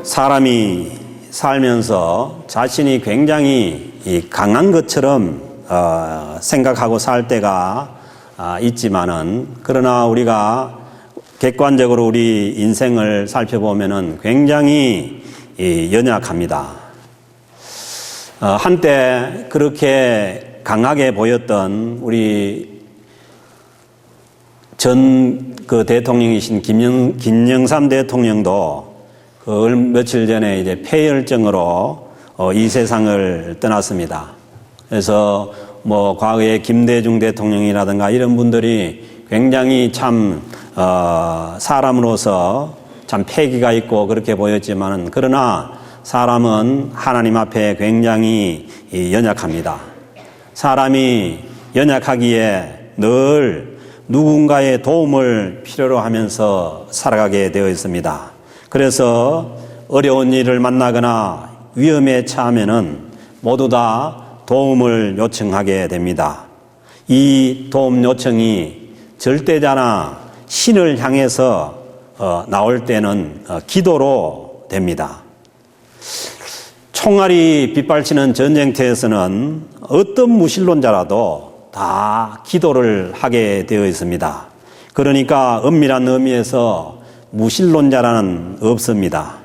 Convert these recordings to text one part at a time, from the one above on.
사람이 살면서 자신이 굉장히 강한 것처럼 생각하고 살 때가 있지만은, 그러나 우리가 객관적으로 우리 인생을 살펴보면은 굉장히 연약합니다. 한때 그렇게 강하게 보였던 우리 전 대통령이신 김영삼 대통령도 며칠 전에 이제 폐혈증으로 이 세상을 떠났습니다. 그래서 과거에 김대중 대통령이라든가 이런 분들이 굉장히 참 사람으로서 참 패기가 있고 그렇게 보였지만은, 그러나 사람은 하나님 앞에 굉장히 연약합니다. 사람이 연약하기에 늘 누군가의 도움을 필요로 하면서 살아가게 되어 있습니다. 그래서 어려운 일을 만나거나 위험에 처하면은 모두 다 도움을 요청하게 됩니다. 이 도움 요청이 절대자나 신을 향해서 나올 때는 기도로 됩니다. 총알이 빗발치는 전쟁터에서는 어떤 무신론자라도 다 기도를 하게 되어 있습니다. 그러니까 엄밀한 의미에서 무신론자라는 없습니다.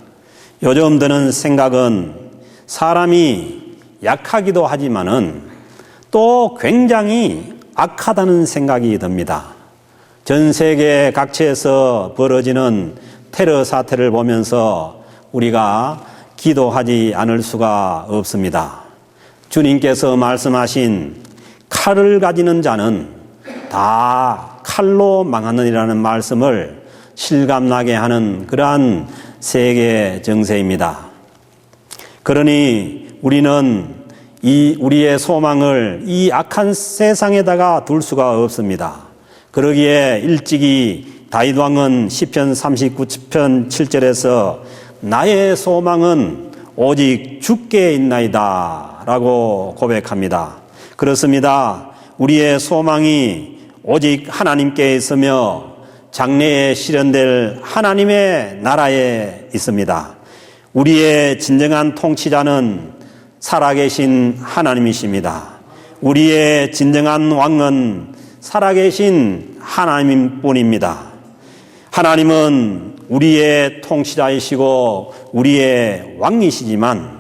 요즘 드는 생각은 사람이 약하기도 하지만은 또 굉장히 악하다는 생각이 듭니다. 전 세계 각처에서 벌어지는 테러 사태를 보면서 우리가 기도하지 않을 수가 없습니다. 주님께서 말씀하신 칼을 가지는 자는 다 칼로 망하느니라는 말씀을 실감나게 하는 그러한 세계 정세입니다. 그러니 우리는 우리의 소망을 이 악한 세상에다가 둘 수가 없습니다. 그러기에 일찍이 다윗 왕은 시편 39편 7절에서 나의 소망은 오직 주께 있나이다 라고 고백합니다. 그렇습니다. 우리의 소망이 오직 하나님께 있으며 장래에 실현될 하나님의 나라에 있습니다. 우리의 진정한 통치자는 살아계신 하나님이십니다. 우리의 진정한 왕은 살아계신 하나님뿐입니다. 하나님은 우리의 통치자이시고 우리의 왕이시지만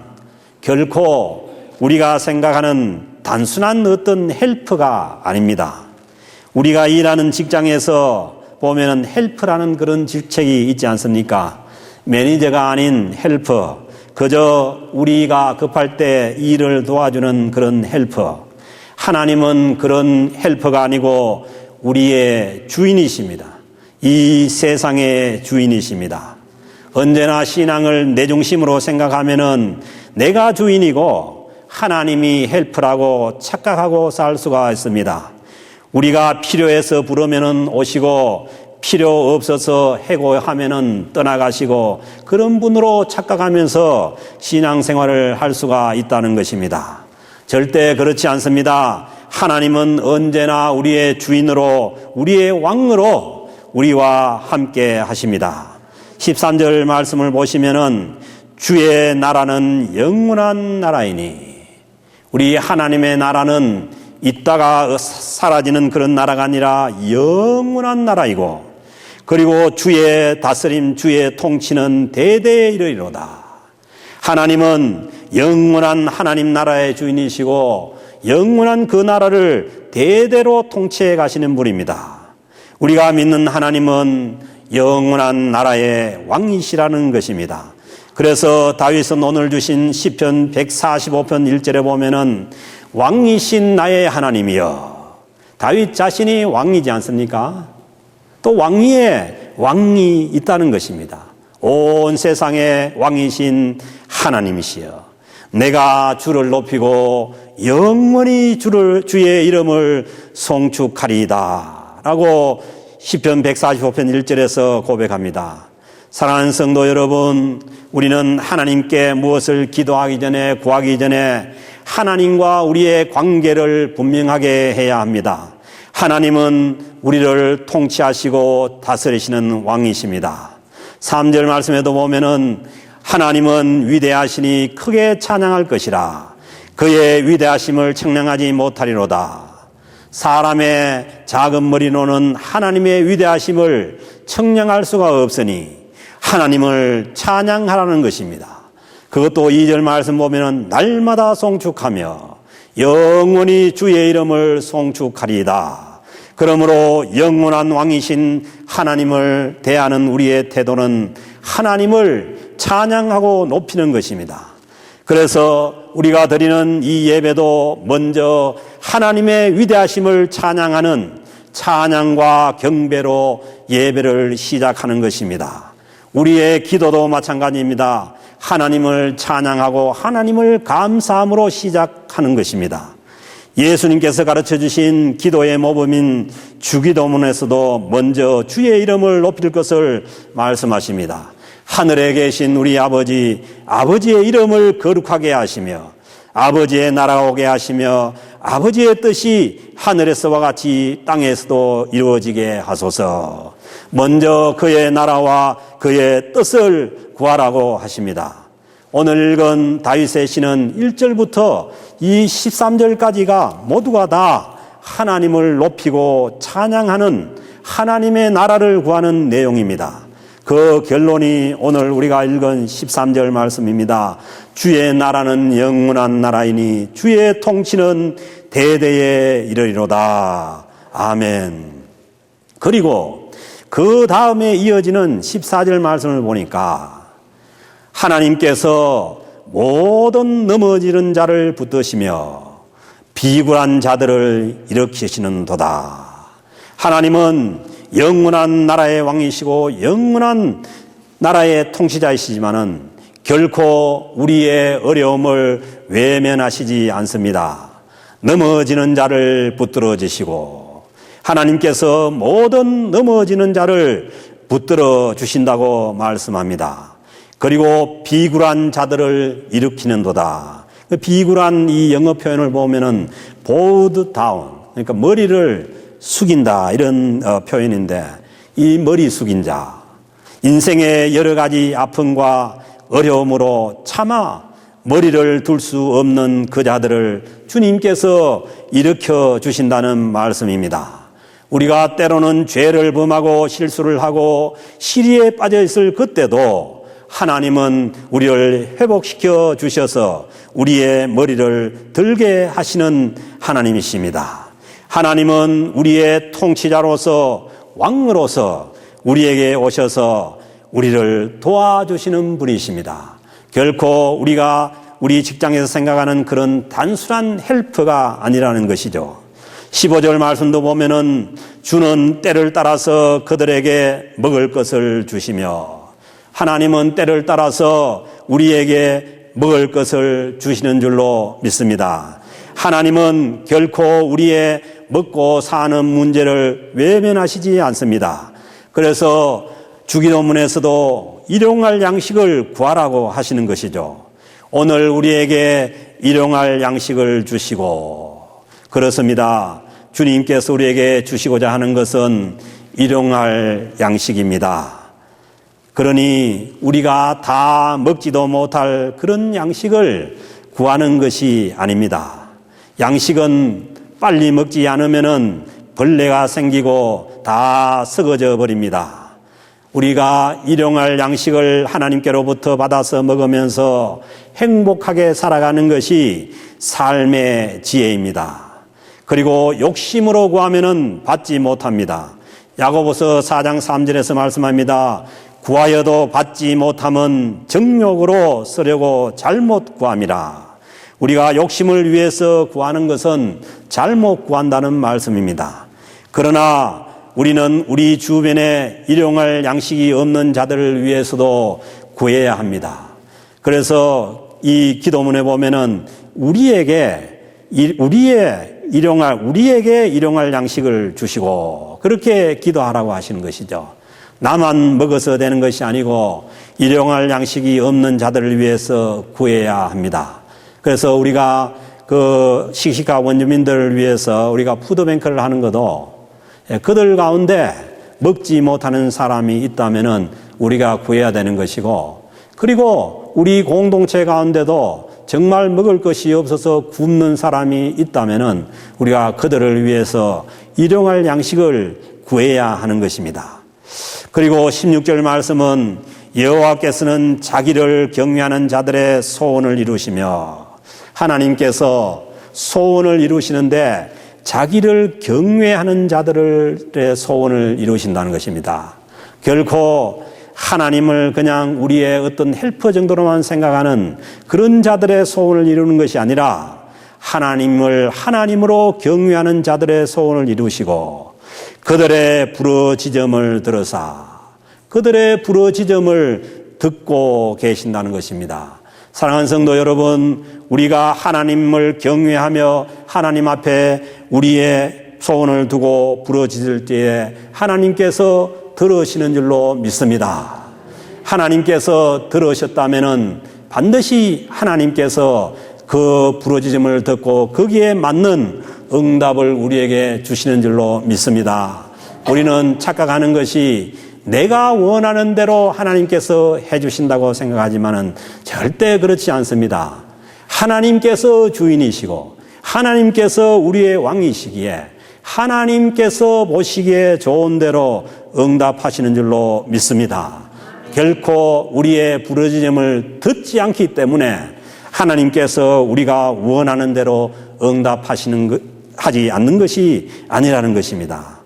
결코 우리가 생각하는 단순한 어떤 헬프가 아닙니다. 우리가 일하는 직장에서 보면은 헬프라는 그런 직책이 있지 않습니까? 매니저가 아닌 헬퍼, 그저 우리가 급할 때 일을 도와주는 그런 헬퍼. 하나님은 그런 헬퍼가 아니고 우리의 주인이십니다. 이 세상의 주인이십니다. 언제나 신앙을 내 중심으로 생각하면은 내가 주인이고 하나님이 헬퍼라고 착각하고 살 수가 있습니다. 우리가 필요해서 부르면은 오시고 필요 없어서 해고하면은 떠나가시고 그런 분으로 착각하면서 신앙생활을 할 수가 있다는 것입니다. 절대 그렇지 않습니다. 하나님은 언제나 우리의 주인으로 우리의 왕으로 우리와 함께 하십니다. 13절 말씀을 보시면은 주의 나라는 영원한 나라이니, 우리 하나님의 나라는 있다가 사라지는 그런 나라가 아니라 영원한 나라이고, 그리고 주의 다스림, 주의 통치는 대대에 이르리로다. 하나님은 영원한 하나님 나라의 주인이시고 영원한 그 나라를 대대로 통치해 가시는 분입니다. 우리가 믿는 하나님은 영원한 나라의 왕이시라는 것입니다. 그래서 다윗은 오늘 주신 시편 145편 1절에 보면은 왕이신 나의 하나님이여. 다윗 자신이 왕이지 않습니까? 또 왕위에 왕이 있다는 것입니다. 온 세상의 왕이신 하나님이시여, 내가 주를 높이고 영원히 주의 이름을 송축하리이다 라고 시편 145편 1절에서 고백합니다. 사랑하는 성도 여러분, 우리는 하나님께 무엇을 기도하기 전에, 구하기 전에 하나님과 우리의 관계를 분명하게 해야 합니다. 하나님은 우리를 통치하시고 다스리시는 왕이십니다. 3절 말씀에도 보면은 하나님은 위대하시니 크게 찬양할 것이라. 그의 위대하심을 측량하지 못하리로다. 사람의 작은 머리로는 하나님의 위대하심을 측량할 수가 없으니 하나님을 찬양하라는 것입니다. 그것도 2절 말씀 보면은 날마다 송축하며 영원히 주의 이름을 송축하리이다. 그러므로 영원한 왕이신 하나님을 대하는 우리의 태도는 하나님을 찬양하고 높이는 것입니다. 그래서 우리가 드리는 이 예배도 먼저 하나님의 위대하심을 찬양하는 찬양과 경배로 예배를 시작하는 것입니다. 우리의 기도도 마찬가지입니다. 하나님을 찬양하고 하나님을 감사함으로 시작하는 것입니다. 예수님께서 가르쳐 주신 기도의 모범인 주기도문에서도 먼저 주의 이름을 높일 것을 말씀하십니다. 하늘에 계신 우리 아버지, 아버지의 이름을 거룩하게 하시며 아버지의 나라가 오게 하시며 아버지의 뜻이 하늘에서와 같이 땅에서도 이루어지게 하소서. 먼저 그의 나라와 그의 뜻을 구하라고 하십니다. 오늘 읽은 다윗의 시는 1절부터 이 13절까지가 모두가 다 하나님을 높이고 찬양하는 하나님의 나라를 구하는 내용입니다. 그 결론이 오늘 우리가 읽은 13절 말씀입니다. 주의 나라는 영원한 나라이니 주의 통치는 대대에 이르리로다. 아멘. 그리고 그 다음에 이어지는 14절 말씀을 보니까 하나님께서 모든 넘어지는 자를 붙드시며 비굴한 자들을 일으키시는도다. 하나님은 영원한 나라의 왕이시고 영원한 나라의 통치자이시지만은 결코 우리의 어려움을 외면하시지 않습니다. 넘어지는 자를 붙들어 주시고 하나님께서 모든 넘어지는 자를 붙들어 주신다고 말씀합니다. 그리고 비굴한 자들을 일으키는도다. 비굴한 이 영어 표현을 보면은 bowed down, 그러니까 머리를 숙인다 이런 표현인데, 이 머리 숙인 자, 인생의 여러 가지 아픔과 어려움으로 차마 머리를 둘 수 없는 그 자들을 주님께서 일으켜 주신다는 말씀입니다. 우리가 때로는 죄를 범하고 실수를 하고 시리에 빠져 있을 그때도 하나님은 우리를 회복시켜 주셔서 우리의 머리를 들게 하시는 하나님이십니다. 하나님은 우리의 통치자로서 왕으로서 우리에게 오셔서 우리를 도와주시는 분이십니다. 결코 우리 직장에서 생각하는 그런 단순한 헬프가 아니라는 것이죠. 15절 말씀도 보면은 주는 때를 따라서 그들에게 먹을 것을 주시며, 하나님은 때를 따라서 우리에게 먹을 것을 주시는 줄로 믿습니다. 하나님은 결코 우리의 먹고 사는 문제를 외면하시지 않습니다. 그래서 주기도문에서도 일용할 양식을 구하라고 하시는 것이죠. 오늘 우리에게 일용할 양식을 주시고, 그렇습니다. 주님께서 우리에게 주시고자 하는 것은 일용할 양식입니다. 그러니 우리가 다 먹지도 못할 그런 양식을 구하는 것이 아닙니다. 양식은 빨리 먹지 않으면은 벌레가 생기고 다 썩어져 버립니다. 우리가 일용할 양식을 하나님께로부터 받아서 먹으면서 행복하게 살아가는 것이 삶의 지혜입니다. 그리고 욕심으로 구하면은 받지 못합니다. 야고보서 4장 3절에서 말씀합니다. 구하여도 받지 못함은 정욕으로 쓰려고 잘못 구함이라. 우리가 욕심을 위해서 구하는 것은 잘못 구한다는 말씀입니다. 그러나 우리는 우리 주변에 일용할 양식이 없는 자들을 위해서도 구해야 합니다. 그래서 이 기도문에 보면은 우리에게 일용할 양식을 주시고 그렇게 기도하라고 하시는 것이죠. 나만 먹어서 되는 것이 아니고 일용할 양식이 없는 자들을 위해서 구해야 합니다. 그래서 우리가 그 씩씩한 원주민들을 위해서 우리가 푸드뱅크를 하는 것도 그들 가운데 먹지 못하는 사람이 있다면은 우리가 구해야 되는 것이고, 그리고 우리 공동체 가운데도 정말 먹을 것이 없어서 굶는 사람이 있다면은 우리가 그들을 위해서 일용할 양식을 구해야 하는 것입니다. 그리고 16절 말씀은 여호와께서는 자기를 경외하는 자들의 소원을 이루시며, 하나님께서 소원을 이루시는데 자기를 경외하는 자들의 소원을 이루신다는 것입니다. 결코 하나님을 그냥 우리의 어떤 헬퍼 정도로만 생각하는 그런 자들의 소원을 이루는 것이 아니라 하나님을 하나님으로 경외하는 자들의 소원을 이루시고 그들의 부르짖음을 들으사 그들의 부르짖음을 듣고 계신다는 것입니다. 사랑하는 성도 여러분, 우리가 하나님을 경외하며 하나님 앞에 우리의 소원을 두고 부르짖을 때에 하나님께서 들으시는 줄로 믿습니다. 하나님께서 들으셨다면은 반드시 하나님께서 그 부르짖음을 듣고 거기에 맞는 응답을 우리에게 주시는 줄로 믿습니다. 우리는 착각하는 것이 내가 원하는 대로 하나님께서 해주신다고 생각하지만은 절대 그렇지 않습니다. 하나님께서 주인이시고 하나님께서 우리의 왕이시기에 하나님께서 보시기에 좋은 대로 응답하시는 줄로 믿습니다. 결코 우리의 부르짖음을 듣지 않기 때문에 하나님께서 우리가 원하는 대로 하지 않는 것이 아니라는 것입니다.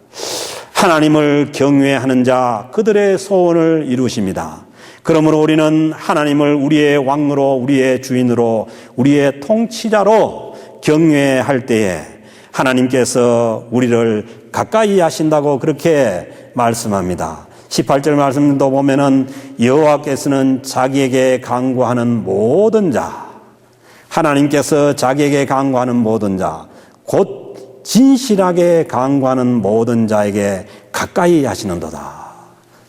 하나님을 경외하는 자 그들의 소원을 이루십니다. 그러므로 우리는 하나님을 우리의 왕으로, 우리의 주인으로, 우리의 통치자로 경외할 때에 하나님께서 우리를 가까이 하신다고 그렇게 말씀합니다. 18절 말씀도 보면은 여호와께서는 자기에게 간구하는 모든 자, 하나님께서 자기에게 간구하는 모든 자, 곧 진실하게 간구하는 모든 자에게 가까이 하시는도다.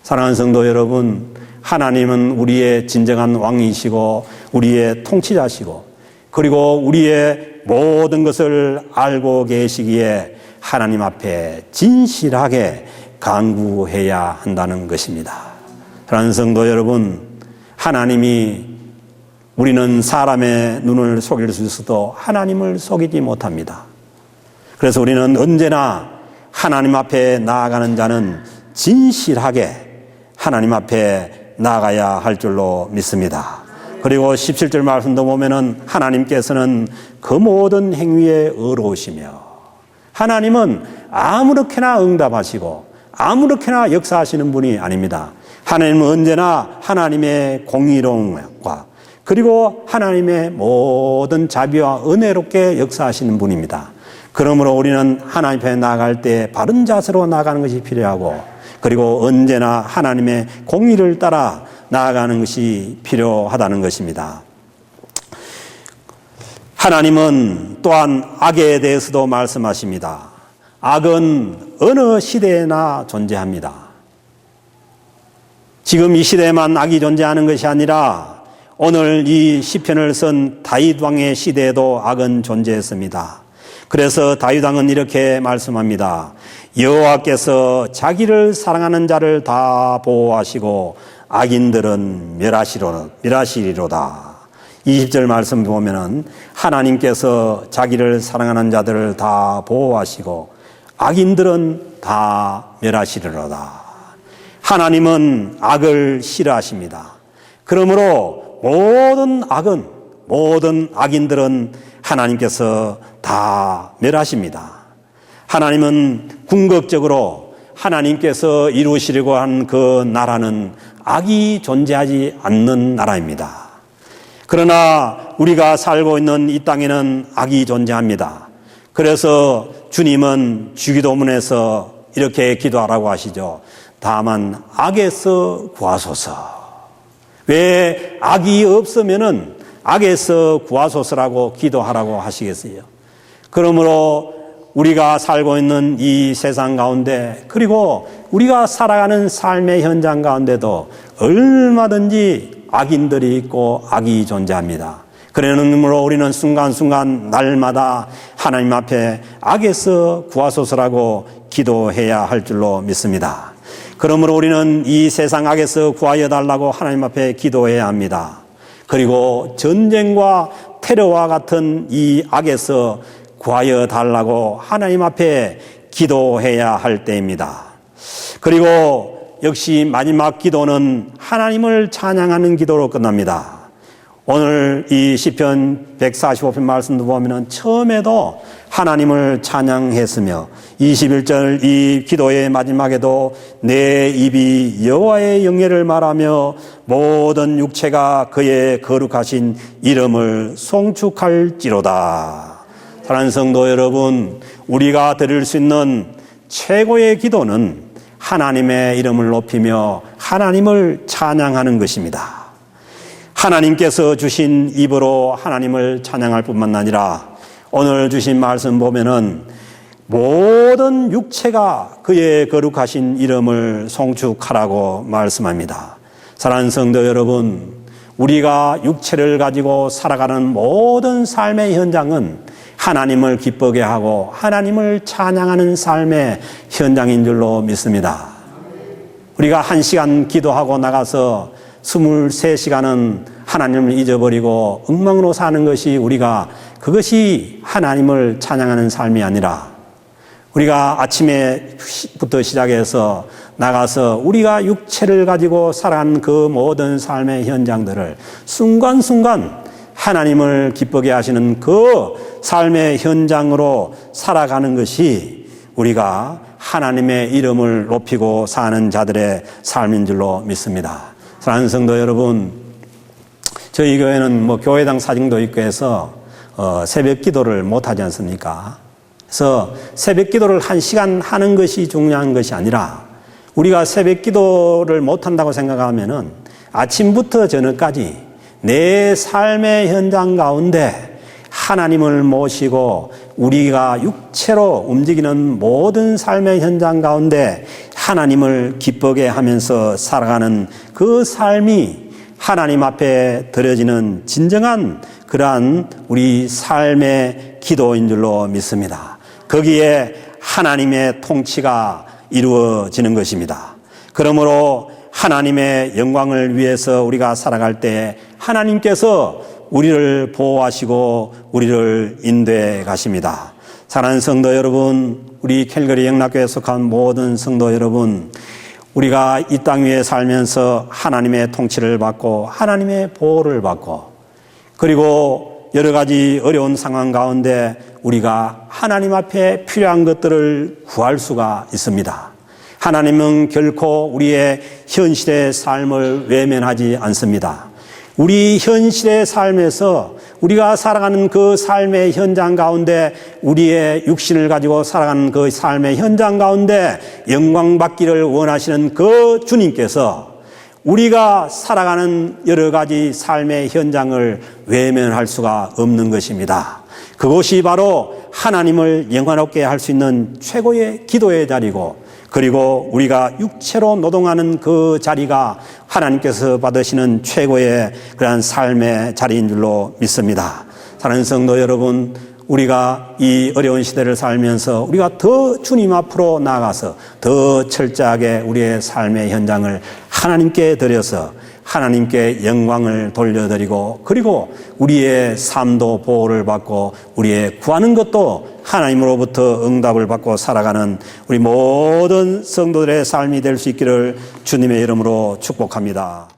사랑하는 성도 여러분, 하나님은 우리의 진정한 왕이시고 우리의 통치자시고 그리고 우리의 모든 것을 알고 계시기에 하나님 앞에 진실하게 간구해야 한다는 것입니다. 사랑하는 성도 여러분, 하나님이 우리는 사람의 눈을 속일 수 있어도 하나님을 속이지 못합니다. 그래서 우리는 언제나 하나님 앞에 나아가는 자는 진실하게 하나님 앞에 나아가야 할 줄로 믿습니다. 그리고 17절 말씀도 보면은 하나님께서는 그 모든 행위에 의로우시며 하나님은 아무렇게나 응답하시고 아무렇게나 역사하시는 분이 아닙니다. 하나님은 언제나 하나님의 공의로움과 그리고 하나님의 모든 자비와 은혜롭게 역사하시는 분입니다. 그러므로 우리는 하나님 앞에 나아갈 때 바른 자세로 나아가는 것이 필요하고 그리고 언제나 하나님의 공의를 따라 나아가는 것이 필요하다는 것입니다. 하나님은 또한 악에 대해서도 말씀하십니다. 악은 어느 시대에나 존재합니다. 지금 이 시대에만 악이 존재하는 것이 아니라 오늘 이 시편을 쓴 다윗 왕의 시대에도 악은 존재했습니다. 그래서 다윗 왕은 이렇게 말씀합니다. 여호와께서 자기를 사랑하는 자를 다 보호하시고 악인들은 멸하시리로다. 20절 말씀 보면은 하나님께서 자기를 사랑하는 자들을 다 보호하시고 악인들은 다 멸하시리로다. 하나님은 악을 싫어하십니다. 그러므로 모든 악인들은 하나님께서 다 멸하십니다. 하나님은 궁극적으로 하나님께서 이루시려고 한 그 나라는 악이 존재하지 않는 나라입니다. 그러나 우리가 살고 있는 이 땅에는 악이 존재합니다. 그래서 주님은 주기도문에서 이렇게 기도하라고 하시죠. 다만 악에서 구하소서. 왜 악이 없으면은 악에서 구하소서라고 기도하라고 하시겠어요? 그러므로 우리가 살고 있는 이 세상 가운데 그리고 우리가 살아가는 삶의 현장 가운데도 얼마든지 악인들이 있고 악이 존재합니다. 그러므로 우리는 순간순간 날마다 하나님 앞에 악에서 구하소서라고 기도해야 할 줄로 믿습니다. 그러므로 우리는 이 세상 악에서 구하여 달라고 하나님 앞에 기도해야 합니다. 그리고 전쟁과 테러와 같은 이 악에서 구하여 달라고 하나님 앞에 기도해야 할 때입니다. 그리고 역시 마지막 기도는 하나님을 찬양하는 기도로 끝납니다. 오늘 이 시편 145편 말씀도 보면 처음에도 하나님을 찬양했으며 21절 이 기도의 마지막에도 내 입이 여호와의 영예를 말하며 모든 육체가 그의 거룩하신 이름을 송축할지로다. 사랑하는 성도 여러분, 우리가 드릴 수 있는 최고의 기도는 하나님의 이름을 높이며 하나님을 찬양하는 것입니다. 하나님께서 주신 입으로 하나님을 찬양할 뿐만 아니라 오늘 주신 말씀 보면은 모든 육체가 그의 거룩하신 이름을 송축하라고 말씀합니다. 사랑하는 성도 여러분, 우리가 육체를 가지고 살아가는 모든 삶의 현장은 하나님을 기쁘게 하고 하나님을 찬양하는 삶의 현장인 줄로 믿습니다. 우리가 1시간 기도하고 나가서 23시간은 하나님을 잊어버리고 엉망으로 사는 것이 그것이 하나님을 찬양하는 삶이 아니라 우리가 아침에부터 시작해서 나가서 우리가 육체를 가지고 살아가는 그 모든 삶의 현장들을 순간순간 하나님을 기쁘게 하시는 그 삶의 현장으로 살아가는 것이 우리가 하나님의 이름을 높이고 사는 자들의 삶인 줄로 믿습니다. 사랑하는 성도 여러분, 저희 교회는 교회당 사정도 있고 해서 새벽 기도를 못하지 않습니까? 그래서 새벽 기도를 1시간 하는 것이 중요한 것이 아니라 우리가 새벽 기도를 못한다고 생각하면은 아침부터 저녁까지 내 삶의 현장 가운데 하나님을 모시고 우리가 육체로 움직이는 모든 삶의 현장 가운데 하나님을 기쁘게 하면서 살아가는 그 삶이 하나님 앞에 드려지는 진정한 그러한 우리 삶의 기도인 줄로 믿습니다. 거기에 하나님의 통치가 이루어지는 것입니다. 그러므로 하나님의 영광을 위해서 우리가 살아갈 때 하나님께서 우리를 보호하시고 우리를 인도해 가십니다. 사랑하는 성도 여러분, 우리 캘거리 영락교회에 속한 모든 성도 여러분, 우리가 이 땅 위에 살면서 하나님의 통치를 받고 하나님의 보호를 받고 그리고 여러 가지 어려운 상황 가운데 우리가 하나님 앞에 필요한 것들을 구할 수가 있습니다. 하나님은 결코 우리의 현실의 삶을 외면하지 않습니다. 우리 현실의 삶에서 우리가 살아가는 그 삶의 현장 가운데 우리의 육신을 가지고 살아가는 그 삶의 현장 가운데 영광 받기를 원하시는 그 주님께서 우리가 살아가는 여러 가지 삶의 현장을 외면할 수가 없는 것입니다. 그것이 바로 하나님을 영화롭게 할 수 있는 최고의 기도의 자리고 그리고 우리가 육체로 노동하는 그 자리가 하나님께서 받으시는 최고의 그러한 삶의 자리인 줄로 믿습니다. 사랑하는 성도 여러분, 우리가 이 어려운 시대를 살면서 우리가 더 주님 앞으로 나아가서 더 철저하게 우리의 삶의 현장을 하나님께 드려서 하나님께 영광을 돌려드리고 그리고 우리의 삶도 보호를 받고 우리의 구하는 것도 하나님으로부터 응답을 받고 살아가는 우리 모든 성도들의 삶이 될 수 있기를 주님의 이름으로 축복합니다.